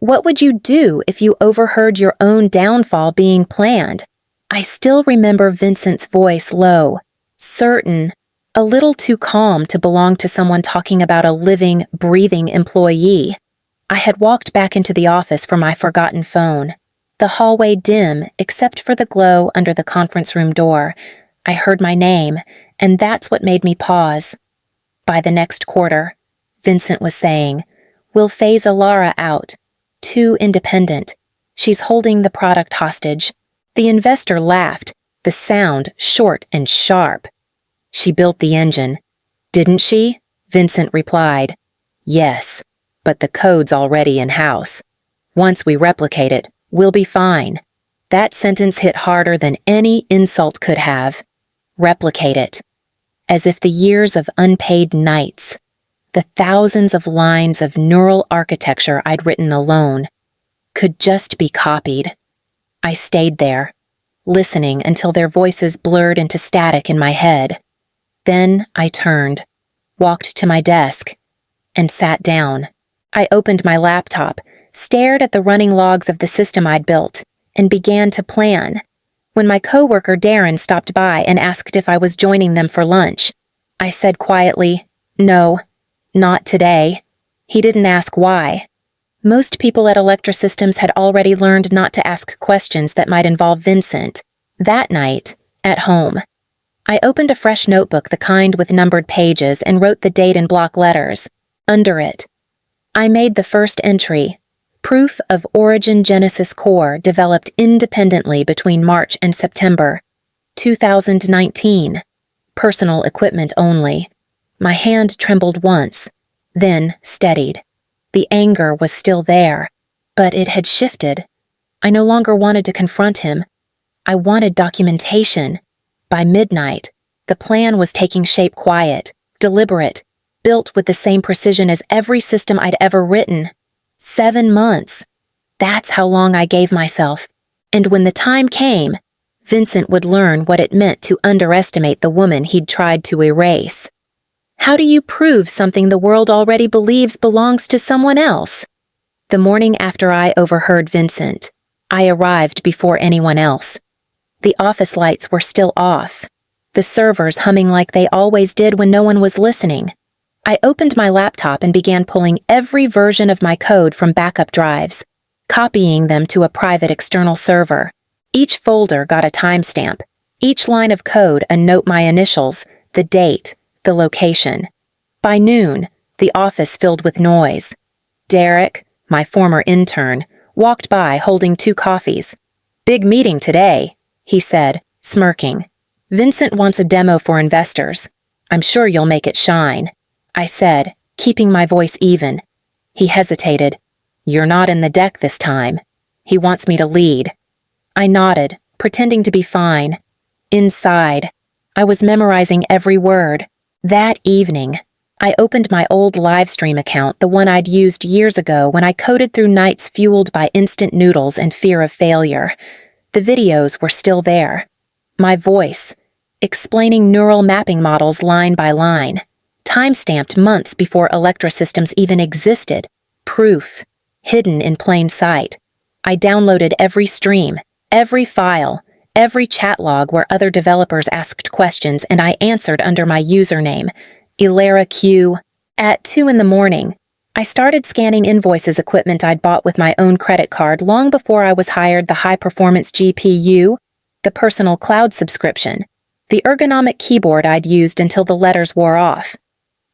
What would you do if you overheard your own downfall being planned? I still remember Vincent's voice low, certain, a little too calm to belong to someone talking about a living, breathing employee. I had walked back into the office for my forgotten phone. The hallway dim, except for the glow under the conference room door. I heard my name, and that's what made me pause. By the next quarter, Vincent was saying, "We'll phase Elara out. Too independent. She's holding the product hostage." The investor laughed, the sound short and sharp. "She built the engine." "Didn't she?" Vincent replied. "Yes, but the code's already in-house. Once we replicate it, we'll be fine." That sentence hit harder than any insult could have. Replicate it. As if the years of unpaid nights, the thousands of lines of neural architecture I'd written alone, could just be copied. I stayed there, listening until their voices blurred into static in my head. Then I turned, walked to my desk, and sat down. I opened my laptop, stared at the running logs of the system I'd built, and began to plan. When my coworker Darren stopped by and asked if I was joining them for lunch, I said quietly, "No, not today." He didn't ask why. Most people at Electrosystems had already learned not to ask questions that might involve Vincent. That night, at home, I opened a fresh notebook, the kind with numbered pages, and wrote the date in block letters. Under it, I made the first entry: proof of origin Genesis core developed independently between March and September 2019. Personal equipment only. My hand trembled once, then steadied. The anger was still there, but it had shifted. I no longer wanted to confront him. I wanted documentation. By midnight, the plan was taking shape, quiet, deliberate, built with the same precision as every system I'd ever written. 7 months. That's how long I gave myself. And when the time came, Vincent would learn what it meant to underestimate the woman he'd tried to erase. How do you prove something the world already believes belongs to someone else? The morning after I overheard Vincent, I arrived before anyone else. The office lights were still off, the servers humming like they always did when no one was listening. I opened my laptop and began pulling every version of my code from backup drives, copying them to a private external server. Each folder got a timestamp, each line of code a note, my initials, the date, the location. By noon, the office filled with noise. Derek, my former intern, walked by holding 2 coffees. "Big meeting today," he said, smirking. "Vincent wants a demo for investors. I'm sure you'll make it shine," I said, keeping my voice even. He hesitated. "You're not in the deck this time. He wants me to lead." I nodded, pretending to be fine. Inside, I was memorizing every word. That evening, I opened my old livestream account, the one I'd used years ago when I coded through nights fueled by instant noodles and fear of failure. The videos were still there. My voice, explaining neural mapping models line by line, time-stamped months before Electrosystems even existed. Proof, hidden in plain sight. I downloaded every stream, every file, every chat log where other developers asked questions, and I answered under my username, Elara Quinn. At 2 in the morning, I started scanning invoices, equipment I'd bought with my own credit card long before I was hired, the high-performance GPU, the personal cloud subscription, the ergonomic keyboard I'd used until the letters wore off.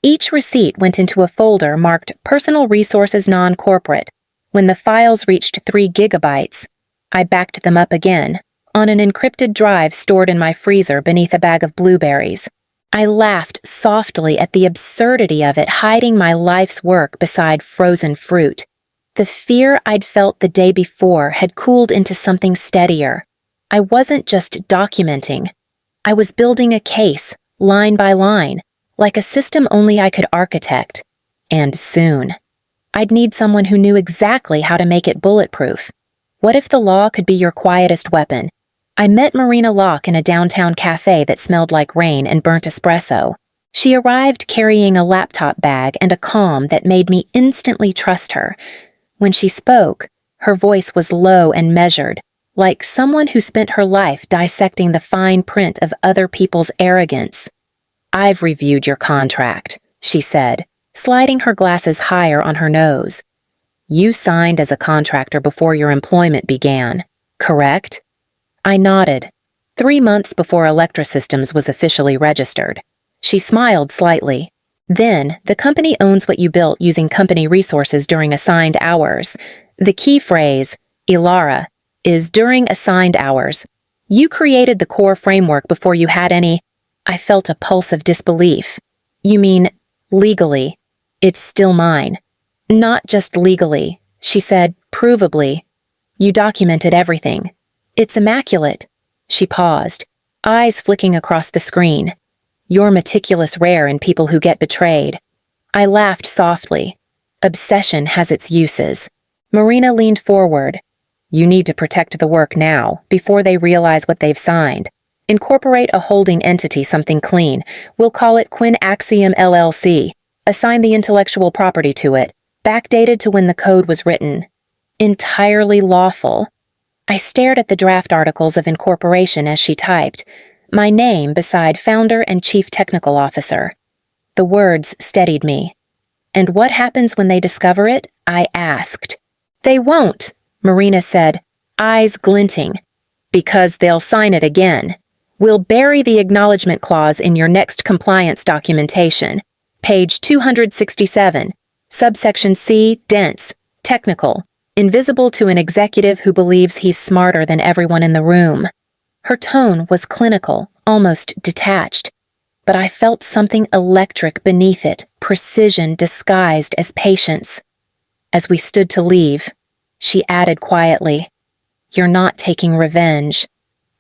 Each receipt went into a folder marked Personal Resources Non-Corporate. When the files reached 3 gigabytes, I backed them up again, on an encrypted drive stored in my freezer beneath a bag of blueberries. I laughed softly at the absurdity of it, hiding my life's work beside frozen fruit. The fear I'd felt the day before had cooled into something steadier. I wasn't just documenting. I was building a case, line by line, like a system only I could architect. And soon. I'd need someone who knew exactly how to make it bulletproof. What if the law could be your quietest weapon? I met Marina Locke in a downtown cafe that smelled like rain and burnt espresso. She arrived carrying a laptop bag and a calm that made me instantly trust her. When she spoke, her voice was low and measured, like someone who spent her life dissecting the fine print of other people's arrogance. "I've reviewed your contract," she said, sliding her glasses higher on her nose. "You signed as a contractor before your employment began, correct?" I nodded. 3 months before Electrosystems was officially registered. She smiled slightly. "Then, the company owns what you built using company resources during assigned hours. The key phrase, Elara, is during assigned hours. You created the core framework before you had any—" I felt a pulse of disbelief. "You mean, legally? It's still mine." "Not just legally," she said, provably. "You documented everything. It's immaculate." She paused, eyes flicking across the screen. "You're meticulous rare in people who get betrayed." I laughed softly. Obsession has its uses. Marina leaned forward. "You need to protect the work now, before they realize what they've signed. Incorporate a holding entity, something clean. We'll call it Quinn Axiom LLC. Assign the intellectual property to it, backdated to when the code was written." Entirely lawful. I stared at the draft articles of incorporation as she typed, my name beside founder and chief technical officer. The words steadied me. "And what happens when they discover it?" I asked. "They won't," Marina said, eyes glinting. "Because they'll sign it again. We'll bury the acknowledgement clause in your next compliance documentation. Page 267, subsection C, dense, technical, invisible to an executive who believes he's smarter than everyone in the room." Her tone was clinical, almost detached, but I felt something electric beneath it, precision disguised as patience. As we stood to leave, she added quietly, "You're not taking revenge.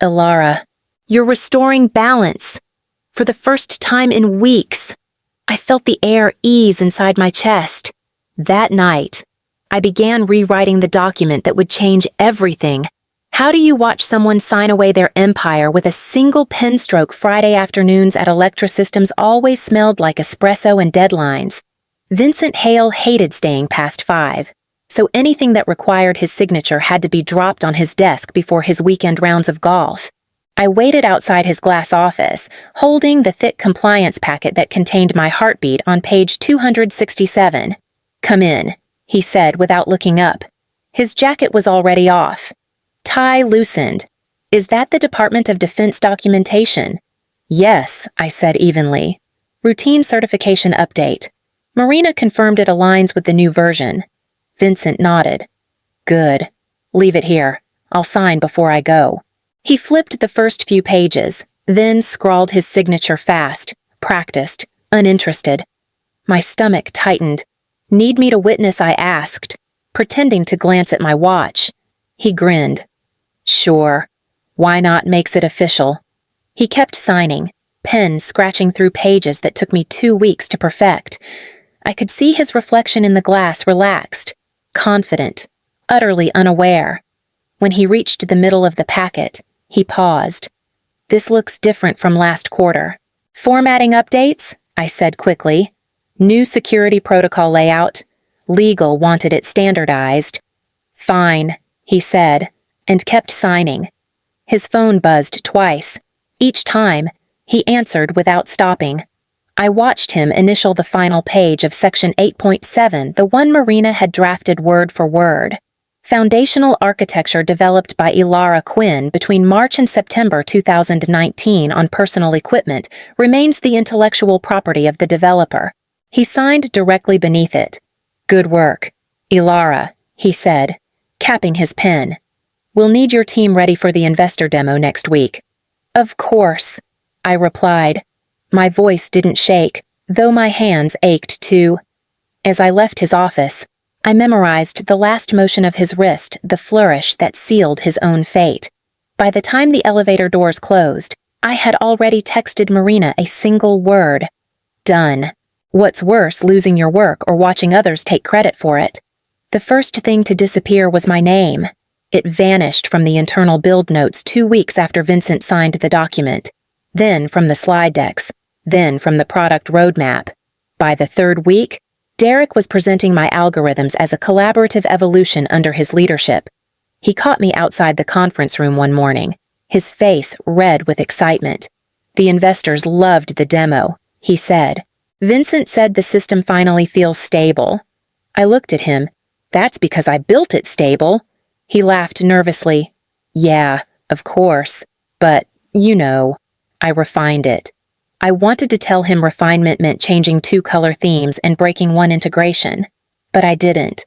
Elara, you're restoring balance. For the first time in weeks, I felt the air ease inside my chest. That night, I began rewriting the document that would change everything. How do you watch someone sign away their empire with a single pen stroke? Friday afternoons at Electrosystems always smelled like espresso and deadlines. Vincent Hale hated staying past 5, so anything that required his signature had to be dropped on his desk before his weekend rounds of golf. I waited outside his glass office, holding the thick compliance packet that contained my heartbeat on page 267. "Come in," he said without looking up. His jacket was already off. Tie loosened. "Is that the Department of Defense documentation?" "Yes," I said evenly. "Routine certification update." Marina confirmed it aligns with the new version. Vincent nodded. "Good. Leave it here. I'll sign before I go." He flipped the first few pages, then scrawled his signature fast, practiced, uninterested. My stomach tightened. "Need me to witness?" I asked, pretending to glance at my watch. He grinned. "Sure. Why not makes it official." He kept signing, pen scratching through pages that took me 2 weeks to perfect. I could see his reflection in the glass relaxed, confident, utterly unaware. When he reached the middle of the packet, he paused. "This looks different from last quarter." "Formatting updates?" I said quickly. "New security protocol layout. Legal wanted it standardized." "Fine," he said, and kept signing. His phone buzzed twice. Each time, he answered without stopping. I watched him initial the final page of Section 8.7, the one Marina had drafted word for word. Foundational architecture developed by Elara Quinn between March and September 2019 on personal equipment remains the intellectual property of the developer. He signed directly beneath it. "Good work, Elara," he said, capping his pen. "We'll need your team ready for the investor demo next week." "Of course," I replied. My voice didn't shake, though my hands ached too. As I left his office, I memorized the last motion of his wrist, the flourish that sealed his own fate. By the time the elevator doors closed, I had already texted Marina a single word. Done. What's worse, losing your work or watching others take credit for it? The first thing to disappear was my name. It vanished from the internal build notes 2 weeks after Vincent signed the document, then from the slide decks, then from the product roadmap. By the 3rd week, Derek was presenting my algorithms as a collaborative evolution under his leadership. He caught me outside the conference room one morning, his face red with excitement. The investors loved the demo, he said. Vincent said the system finally feels stable. I looked at him. That's because I built it stable. He laughed nervously. Yeah, of course. But, you know, I refined it. I wanted to tell him refinement meant changing 2 color themes and breaking 1 integration. But I didn't.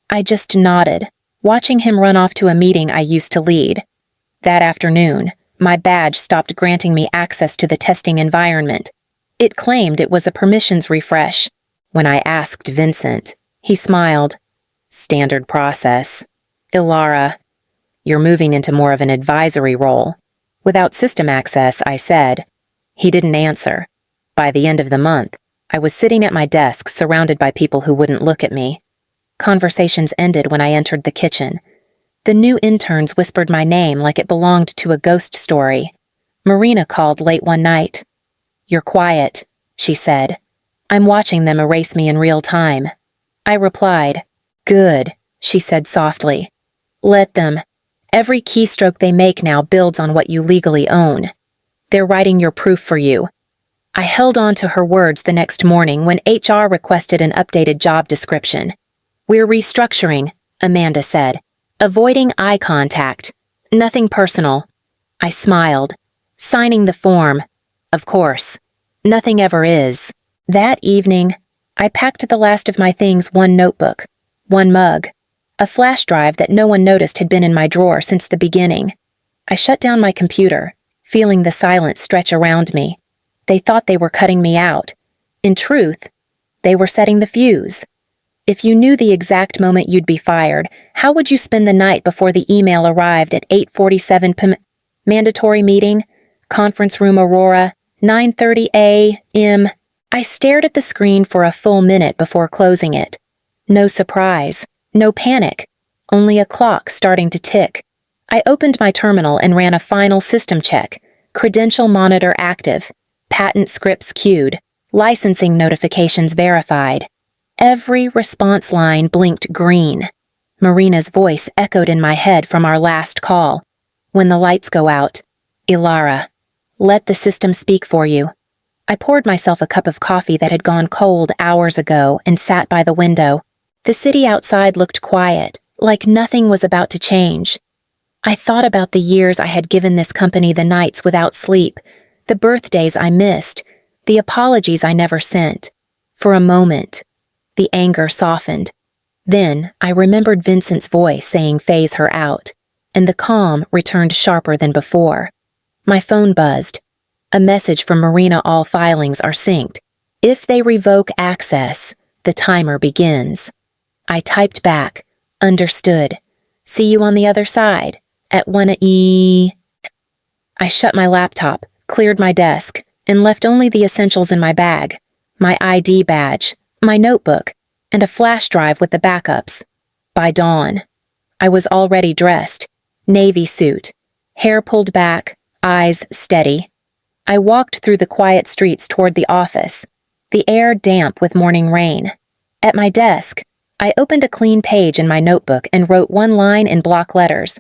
I just nodded, watching him run off to a meeting I used to lead. That afternoon, my badge stopped granting me access to the testing environment. It claimed it was a permissions refresh. When I asked Vincent, he smiled. Standard process. Elara, you're moving into more of an advisory role. Without system access, I said. He didn't answer. By the end of the month, I was sitting at my desk surrounded by people who wouldn't look at me. Conversations ended when I entered the kitchen. The new interns whispered my name like it belonged to a ghost story. Marina called late one night. You're quiet, she said. I'm watching them erase me in real time. I replied. Good, she said softly. Let them. Every keystroke they make now builds on what you legally own. They're writing your proof for you. I held on to her words the next morning when HR requested an updated job description. We're restructuring, Amanda said, avoiding eye contact. Nothing personal. I smiled, signing the form. Of course. Nothing ever is. That evening, I packed the last of my things, 1 notebook, 1 mug, a flash drive that no one noticed had been in my drawer since the beginning. I shut down my computer, feeling the silence stretch around me. They thought they were cutting me out. In truth, they were setting the fuse. If you knew the exact moment you'd be fired, how would you spend the night before the email arrived at 8:47 p.m. Mandatory meeting, conference room Aurora, 9:30 a.m. I stared at the screen for a full minute before closing it. No surprise, no panic, only a clock starting to tick. I opened my terminal and ran a final system check. Credential monitor active. Patent scripts queued. Licensing notifications verified. Every response line blinked green. Marina's voice echoed in my head from our last call. When the lights go out, Elara, let the system speak for you. I poured myself a cup of coffee that had gone cold hours ago and sat by the window. The city outside looked quiet, like nothing was about to change. I thought about the years I had given this company the nights without sleep, the birthdays I missed, the apologies I never sent. For a moment, the anger softened. Then I remembered Vincent's voice saying phase her out, and the calm returned sharper than before. My phone buzzed. A message from Marina: all filings are synced. If they revoke access, the timer begins. I typed back, understood. See you on the other side. At 1 I shut my laptop, cleared my desk, and left only the essentials in my bag. My ID badge, my notebook, and a flash drive with the backups. By dawn, I was already dressed, navy suit, hair pulled back, eyes steady. I walked through the quiet streets toward the office, the air damp with morning rain. At my desk, I opened a clean page in my notebook and wrote 1 line in block letters.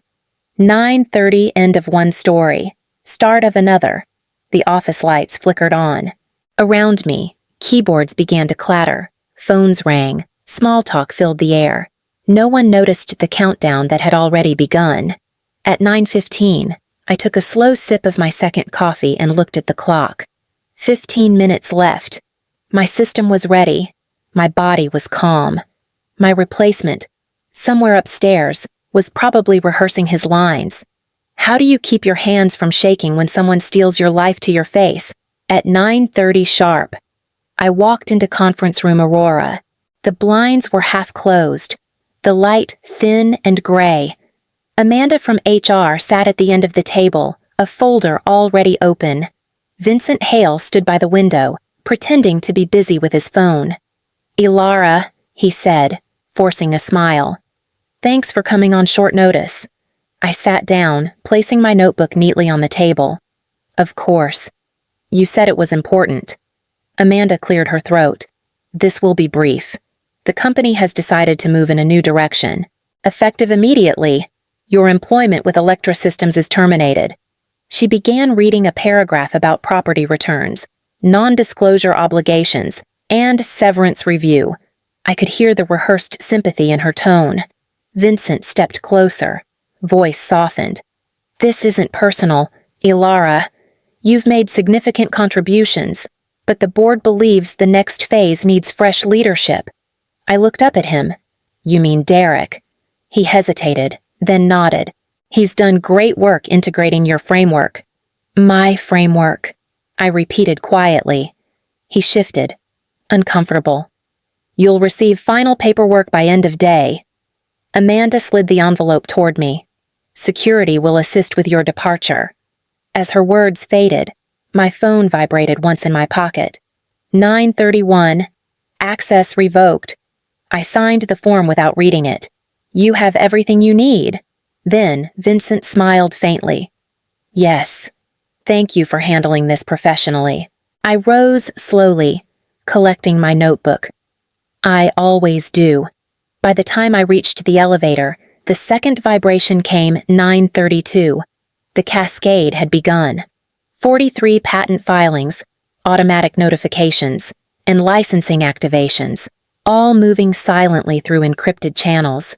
9:30 end of 1 story, start of another. The office lights flickered on. Around me, keyboards began to clatter. Phones rang. Small talk filled the air. No one noticed the countdown that had already begun. At 9:15, I took a slow sip of my second coffee and looked at the clock. 15 minutes left. My system was ready. My body was calm. My replacement, somewhere upstairs, was probably rehearsing his lines. How do you keep your hands from shaking when someone steals your life to your face? At 9:30 sharp, I walked into conference room Aurora. The blinds were half closed, the light thin and gray. Amanda from HR sat at the end of the table, a folder already open. Vincent Hale stood by the window, pretending to be busy with his phone. Elara, he said, forcing a smile. Thanks for coming on short notice. I sat down, placing my notebook neatly on the table. Of course. You said it was important. Amanda cleared her throat. This will be brief. The company has decided to move in a new direction. Effective immediately, your employment with Electra Systems is terminated. She began reading a paragraph about property returns, non-disclosure obligations, and severance review. I could hear the rehearsed sympathy in her tone. Vincent stepped closer, voice softened. This isn't personal, Elara. You've made significant contributions, but the board believes the next phase needs fresh leadership. I looked up at him. You mean Derek? He hesitated, then nodded. He's done great work integrating your framework. My framework, I repeated quietly. He shifted, uncomfortable. You'll receive final paperwork by end of day. Amanda slid the envelope toward me. Security will assist with your departure. As her words faded, my phone vibrated once in my pocket. 9:31. Access revoked. I signed the form without reading it. You have everything you need. Then Vincent smiled faintly. Yes. Thank you for handling this professionally. I rose slowly, collecting my notebook. I always do. By the time I reached the elevator, the second vibration came 9:32. The cascade had begun. 43 patent filings, automatic notifications, and licensing activations, all moving silently through encrypted channels.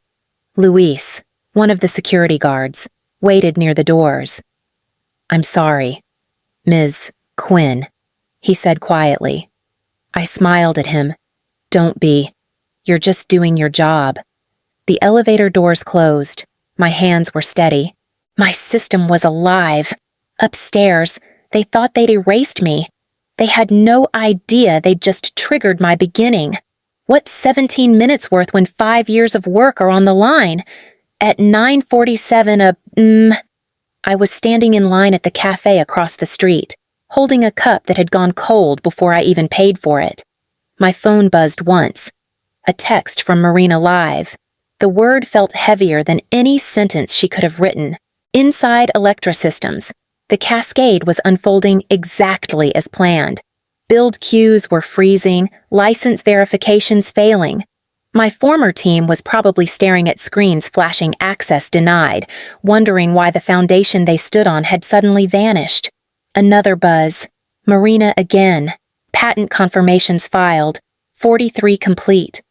Luis, one of the security guards, waited near the doors. I'm sorry, Ms. Quinn, he said quietly. I smiled at him. Don't be. You're just doing your job. The elevator doors closed. My hands were steady. My system was alive. Upstairs, they thought they'd erased me. They had no idea they'd just triggered my beginning. What's 17 minutes worth when 5 years of work are on the line? At 9:47, I was standing in line at the cafe across the street, holding a cup that had gone cold before I even paid for it. My phone buzzed once. A text from Marina Live. The word felt heavier than any sentence she could have written. Inside Electra Systems, the cascade was unfolding exactly as planned. Build queues were freezing, license verifications failing. My former team was probably staring at screens flashing access denied, wondering why the foundation they stood on had suddenly vanished. Another buzz. Marina again. Patent confirmations filed. 43 complete.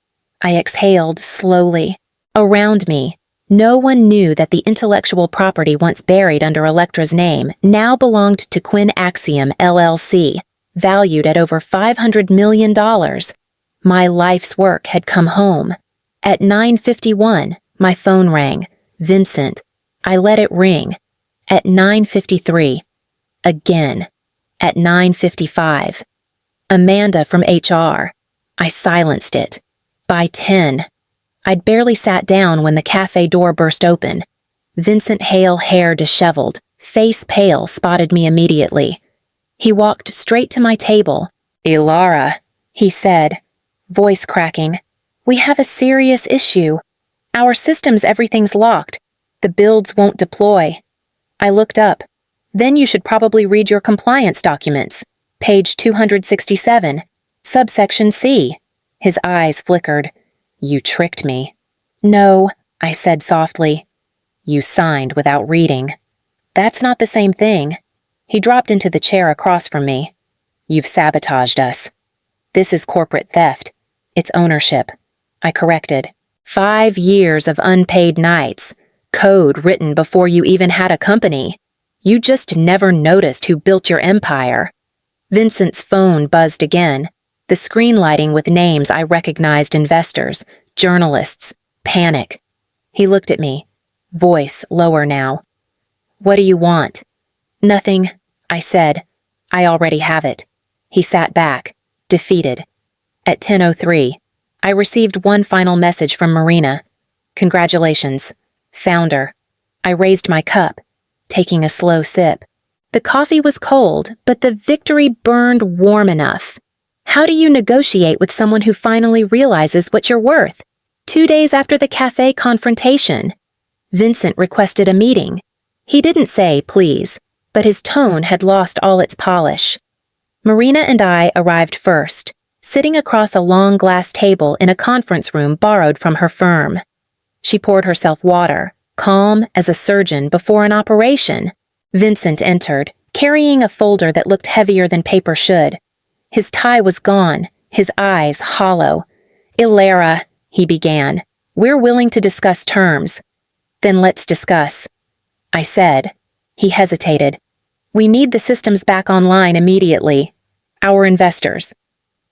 I exhaled slowly. Around me, no one knew that the intellectual property once buried under Electra's name now belonged to Quinn Axiom, LLC, valued at over $500 million. My life's work had come home. At 9:51, my phone rang. Vincent. I let it ring. At 9:53. Again. At 9:55. Amanda from HR. I silenced it. By 10. I'd barely sat down when the cafe door burst open. Vincent Hale, hair disheveled, face pale, spotted me immediately. He walked straight to my table. Elara, he said, voice cracking. We have a serious issue. Our systems, everything's locked. The builds won't deploy. I looked up. Then you should probably read your compliance documents. Page 267, subsection C. His eyes flickered. You tricked me. No, I said softly. You signed without reading. That's not the same thing. He dropped into the chair across from me. You've sabotaged us. This is corporate theft. It's ownership. I corrected. 5 years of unpaid nights. Code written before you even had a company. You just never noticed who built your empire. Vincent's phone buzzed again. The screen lighting with names I recognized: investors, journalists, panic. He looked at me, voice lower now. What do you want? Nothing, I said. I already have it. He sat back, defeated. At 10:03, I received one final message from Marina. Congratulations, founder. I raised my cup, taking a slow sip. The coffee was cold, but the victory burned warm enough. How do you negotiate with someone who finally realizes what you're worth? 2 days after the cafe confrontation, Vincent requested a meeting. He didn't say please, but his tone had lost all its polish. Marina and I arrived first, sitting across a long glass table in a conference room borrowed from her firm. She poured herself water, calm as a surgeon before an operation. Vincent entered, carrying a folder that looked heavier than paper should. His tie was gone, his eyes hollow. "Elara," he began, "we're willing to discuss terms." "Then let's discuss," I said. He hesitated. "We need the systems back online immediately. Our investors."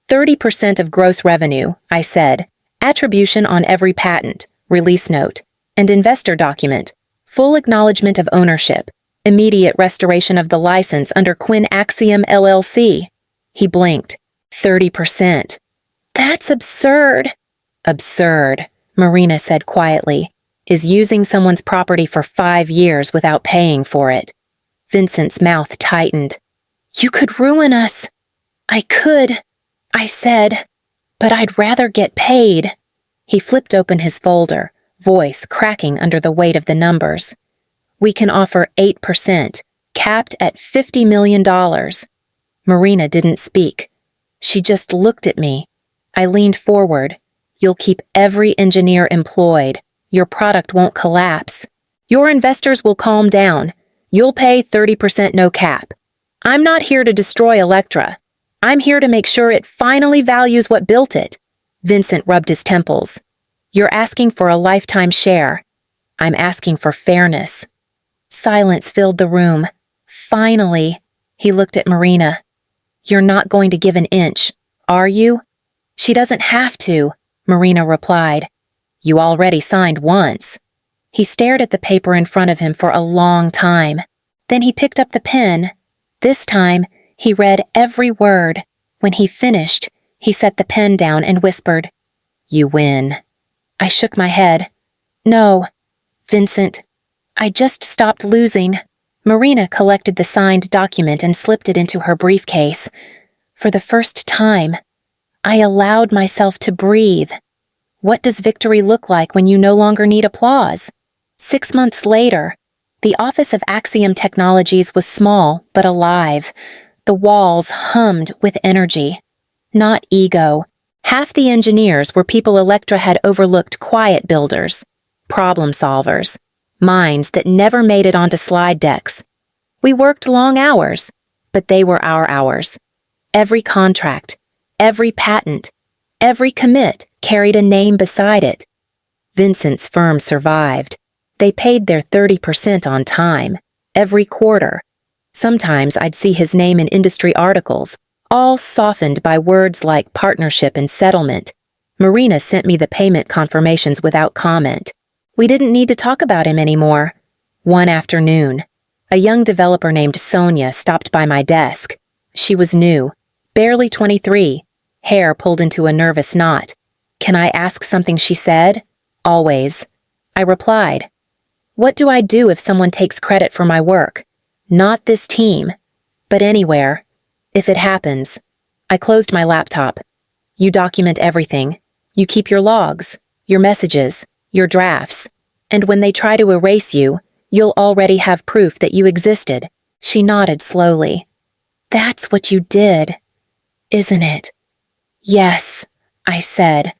30% of gross revenue, I said. Attribution on every patent, release note, and investor document. Full acknowledgement of ownership. Immediate restoration of the license under Quinn Axiom LLC. He blinked. 30%. "That's absurd." "Absurd," Marina said quietly, "is using someone's property for 5 years without paying for it." Vincent's mouth tightened. "You could ruin us." "I could," I said, "but I'd rather get paid." He flipped open his folder, voice cracking under the weight of the numbers. "We can offer 8%, capped at $50 million. Marina didn't speak. She just looked at me. I leaned forward. "You'll keep every engineer employed. Your product won't collapse. Your investors will calm down. You'll pay 30% no cap. I'm not here to destroy Electra. I'm here to make sure it finally values what built it." Vincent rubbed his temples. "You're asking for a lifetime share. I'm asking for fairness." Silence filled the room. Finally, he looked at Marina. "You're not going to give an inch, are you?" "She doesn't have to," Marina replied. "You already signed once." He stared at the paper in front of him for a long time. Then he picked up the pen. This time, he read every word. When he finished, he set the pen down and whispered, "You win." I shook my head. "No, Vincent, I just stopped losing." Marina collected the signed document and slipped it into her briefcase. For the first time, I allowed myself to breathe. What does victory look like when you no longer need applause? 6 months later, the office of Axiom Technologies was small but alive. The walls hummed with energy, not ego. Half the engineers were people Electra had overlooked: quiet builders, problem solvers, minds that never made it onto slide decks. We worked long hours, but they were our hours. Every contract, every patent, every commit carried a name beside it. Vincent's firm survived. They paid their 30% on time, every quarter. Sometimes I'd see his name in industry articles, all softened by words like partnership and settlement. Marina sent me the payment confirmations without comment. We didn't need to talk about him anymore. One afternoon, a young developer named Sonia stopped by my desk. She was new, barely 23, hair pulled into a nervous knot. "Can I ask something?" she said. "Always." I replied. "What do I do if someone takes credit for my work? Not this team, but anywhere. If it happens." I closed my laptop. "You document everything. You keep your logs, your messages, your drafts. And when they try to erase you, you'll already have proof that you existed." She nodded slowly. "That's what you did, isn't it?" "Yes," I said,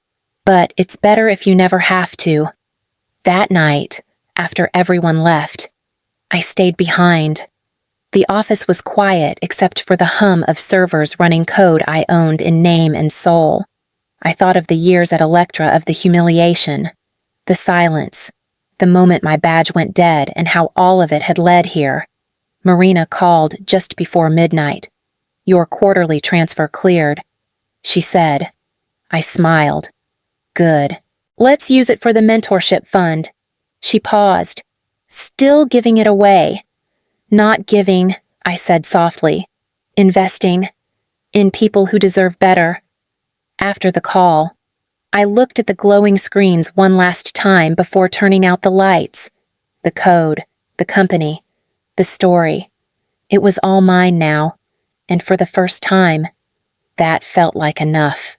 "but it's better if you never have to." That night, after everyone left, I stayed behind. The office was quiet except for the hum of servers running code I owned in name and soul. I thought of the years at Electra, of the humiliation, the silence, the moment my badge went dead, and how all of it had led here. Marina called just before midnight. "Your quarterly transfer cleared," she said. I smiled. "Good. Let's use it for the mentorship fund." She paused, still giving it away. "Not giving," I said softly. "Investing. In people who deserve better." After the call, I looked at the glowing screens one last time before turning out the lights. The code, the company, the story. It was all mine now, and for the first time, that felt like enough.